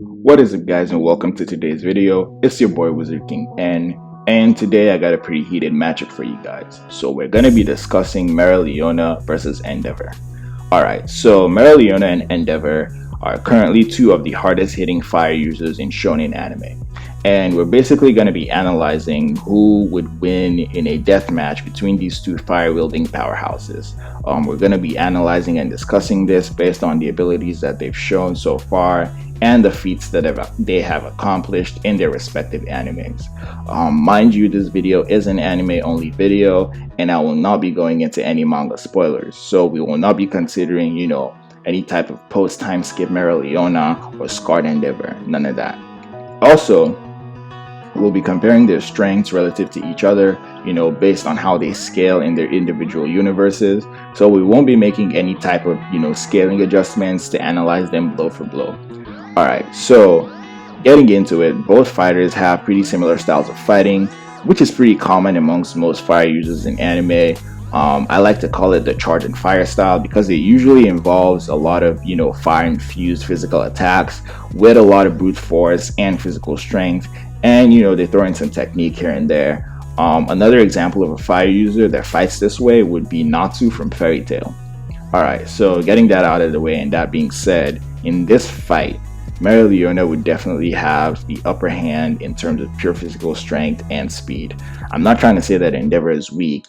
What is up, guys, and welcome to today's video. It's your boy Wizard King N, and today I got a pretty heated matchup for you guys. So we're going to be discussing Mereoleona versus Endeavor. Alright, so Mereoleona and Endeavor are currently two of the hardest hitting fire users in shonen anime, and we're basically going to be analyzing who would win in a death match between these two fire wielding powerhouses. We're going to be analyzing and discussing this based on the abilities that they've shown so far and the feats that they have accomplished in their respective animes. Mind you, this video is an anime only video, and I will not be going into any manga spoilers, so we will not be considering, any type of post time skip Mereoleona or Scarred Endeavor, none of that. Also, we'll be comparing their strengths relative to each other, based on how they scale in their individual universes. So we won't be making any type of, scaling adjustments to analyze them blow for blow. Alright, so getting into it, both fighters have pretty similar styles of fighting, which is pretty common amongst most fire users in anime. I like to call it the charge and fire style because it usually involves a lot of, fire infused physical attacks with a lot of brute force and physical strength, and they throw in some technique here and there. Another example of a fire user that fights this way would be Natsu from Fairy Tail. Alright, so getting that out of the way, and that being said, in this fight, Mereoleona would definitely have the upper hand in terms of pure physical strength and speed. I'm not trying to say that Endeavor is weak,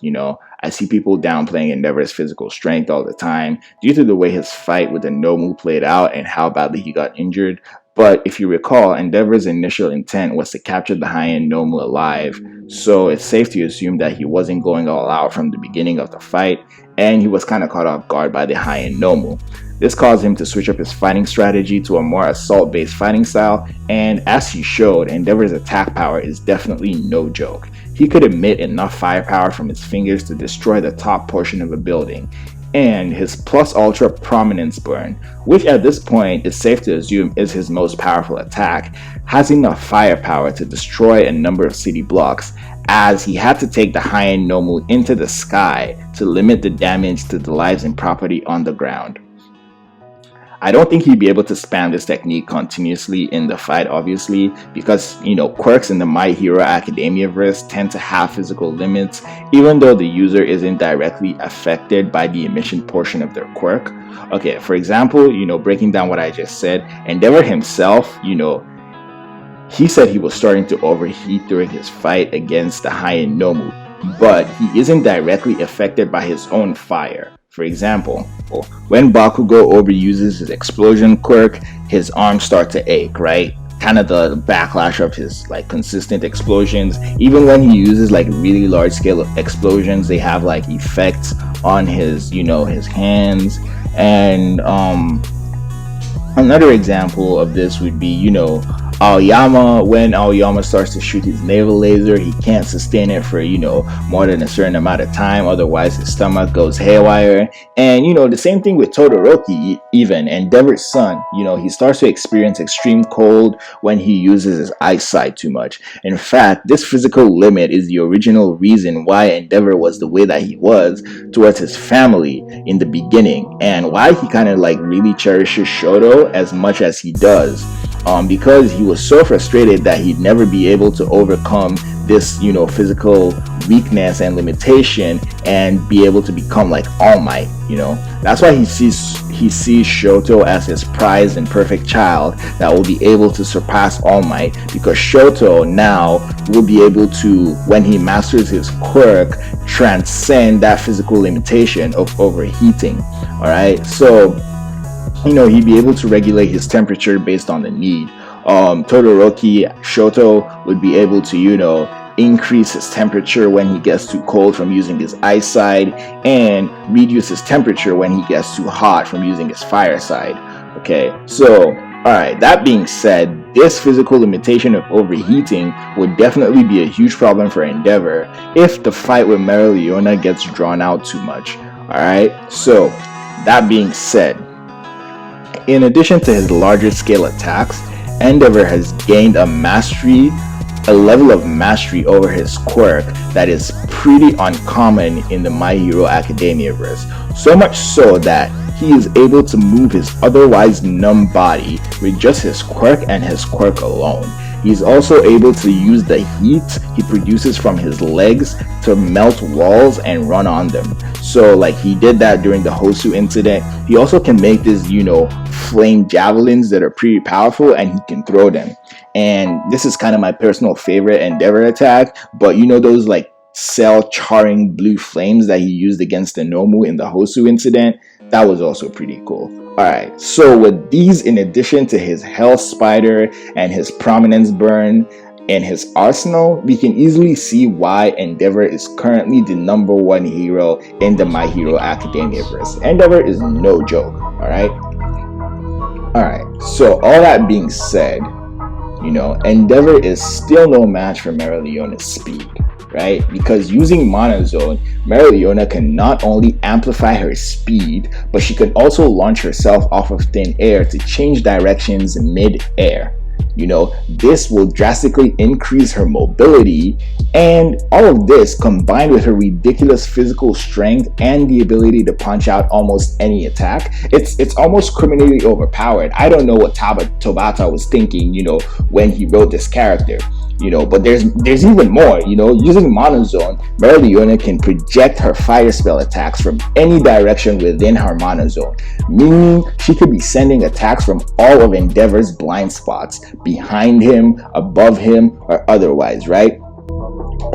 I see people downplaying Endeavor's physical strength all the time due to the way his fight with the Nomu played out and how badly he got injured. But if you recall, Endeavor's initial intent was to capture the high-end Nomu alive, so it's safe to assume that he wasn't going all out from the beginning of the fight, and he was kind of caught off guard by the high-end Nomu. This caused him to switch up his fighting strategy to a more assault-based fighting style, and as he showed, Endeavor's attack power is definitely no joke. He could emit enough firepower from his fingers to destroy the top portion of a building, and his plus ultra prominence burn, which at this point is safe to assume is his most powerful attack, has enough firepower to destroy a number of city blocks, as he had to take the high-end Nomu into the sky to limit the damage to the lives and property on the ground. I don't think he'd be able to spam this technique continuously in the fight, obviously, because, quirks in the My Hero Academia verse tend to have physical limits, even though the user isn't directly affected by the emission portion of their quirk. Okay, for example, breaking down what I just said, Endeavor himself, he said he was starting to overheat during his fight against the high-end Nomu, but he isn't directly affected by his own fire. For example, when Bakugo overuses his explosion quirk, his arms start to ache, right? Kind of the backlash of his consistent explosions. Even when he uses really large scale explosions, they have effects on his his hands. And another example of this would be Aoyama. When Aoyama starts to shoot his naval laser, he can't sustain it for more than a certain amount of time, otherwise his stomach goes haywire. And the same thing with Todoroki, even Endeavor's son. He starts to experience extreme cold when he uses his eyesight too much. In fact, this physical limit is the original reason why Endeavor was the way that he was towards his family in the beginning, and why he kind of really cherishes Shoto as much as he does. Because he was so frustrated that he'd never be able to overcome this, physical weakness and limitation and be able to become like All Might, That's why he sees Shoto as his prized and perfect child that will be able to surpass All Might, because Shoto now will be able to, when he masters his quirk, transcend that physical limitation of overheating. Alright, so he'd be able to regulate his temperature based on the need. Todoroki, Shoto would be able to, increase his temperature when he gets too cold from using his eyesight, and reduce his temperature when he gets too hot from using his fireside. Okay, so, alright, that being said, this physical limitation of overheating would definitely be a huge problem for Endeavor if the fight with Mereoleona gets drawn out too much. Alright, so, that being said, in addition to his larger scale attacks, Endeavor has gained a level of mastery over his quirk that is pretty uncommon in the My Hero Academia verse. So much so that he is able to move his otherwise numb body with just his quirk and his quirk alone. He's also able to use the heat he produces from his legs to melt walls and run on them. So like he did that during the Hosu incident. He also can make these, flame javelins that are pretty powerful, and he can throw them. And this is kind of my personal favorite Endeavor attack, but those like cell charring blue flames that he used against the Nomu in the Hosu incident, that was also pretty cool. Alright, so with these in addition to his Hell Spider and his Prominence Burn and his arsenal, we can easily see why Endeavor is currently the #1 hero in the My Hero Academia verse. Endeavor is no joke, alright? Alright, so all that being said, Endeavor is still no match for Mereoleona's speed, right? Because using Mana Zone, Mereoleona can not only amplify her speed, but she can also launch herself off of thin air to change directions mid-air. This will drastically increase her mobility, and all of this combined with her ridiculous physical strength and the ability to punch out almost any attack, it's almost criminally overpowered. I don't know what Tabata was thinking, when he wrote this character. But there's even more. Using Mana Zone, Mereoleona can project her fire spell attacks from any direction within her Mana Zone, meaning she could be sending attacks from all of Endeavor's blind spots, behind him, above him, or otherwise, right?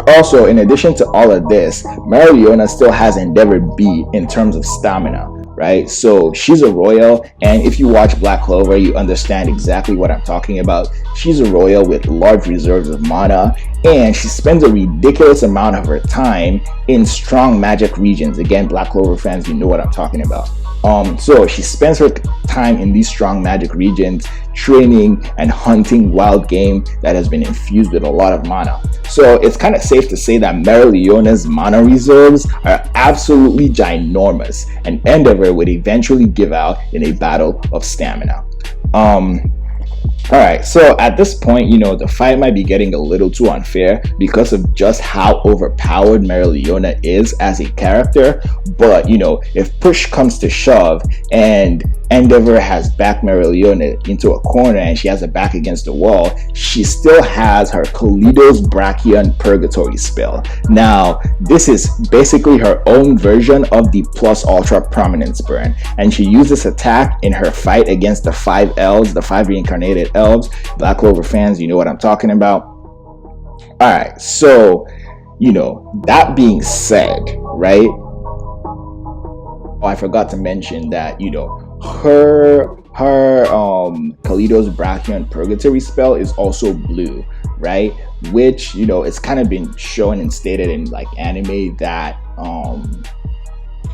Also, in addition to all of this, Mereoleona still has Endeavor beat in terms of stamina, right? So she's a royal, and if you watch Black Clover, you understand exactly what I'm talking about. She's a royal with large reserves of mana, and she spends a ridiculous amount of her time in strong magic regions. Again, Black Clover fans, you know what I'm talking about. So she spends her time in these strong magic regions training and hunting wild game that has been infused with a lot of mana. So it's kind of safe to say that Mereoleona's mana reserves are absolutely ginormous, and Endeavor would eventually give out in a battle of stamina. Alright, so at this point, the fight might be getting a little too unfair because of just how overpowered Mereoleona is as a character. But, if push comes to shove and Endeavor has backed Mereoleona into a corner and she has her back against the wall, she still has her Kalido's Brachion Purgatory spell. Now, this is basically her own version of the Plus Ultra Prominence Burn, and she used this attack in her fight against the 5 elves, the 5 reincarnated elves. Black Clover fans, you know what I'm talking about. Alright, so, that being said, right? Oh, I forgot to mention that, her Kalido's Brachion Purgatory spell is also blue, right? Which, it's kind of been shown and stated in like anime that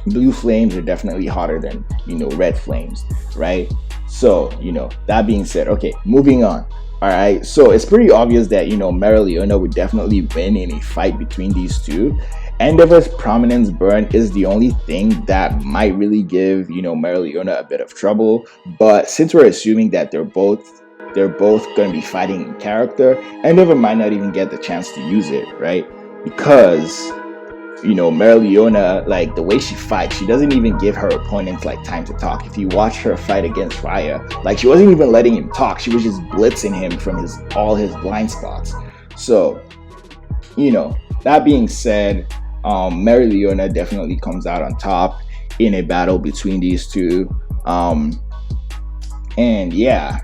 blue flames are definitely hotter than, red flames, right? So, that being said, okay, moving on. Alright, so it's pretty obvious that, Mereoleona would definitely win in a fight between these two. Endeavor's Prominence Burn is the only thing that might really give, Mereoleona a bit of trouble. But since we're assuming that they're both going to be fighting in character, Endeavor might not even get the chance to use it, right? Because, Mereoleona, like the way she fights, she doesn't even give her opponents like time to talk. If you watch her fight against Raya, like she wasn't even letting him talk. She was just blitzing him from all his blind spots. So, that being said, Mereoleona definitely comes out on top in a battle between these two. And yeah,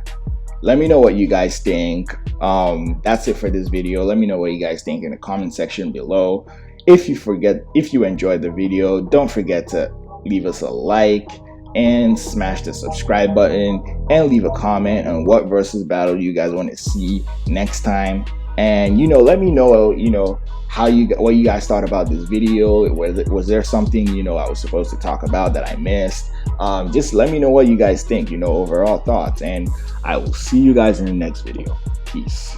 let me know what you guys think. That's it for this video. Let me know what you guys think in the comment section below. If you enjoyed the video, don't forget to leave us a like and smash the subscribe button and leave a comment on what versus battle you guys want to see next time. And let me know what you guys thought about this video. Was there something I was supposed to talk about that I missed? Just let me know what you guys think, overall thoughts, and I will see you guys in the next video. Peace.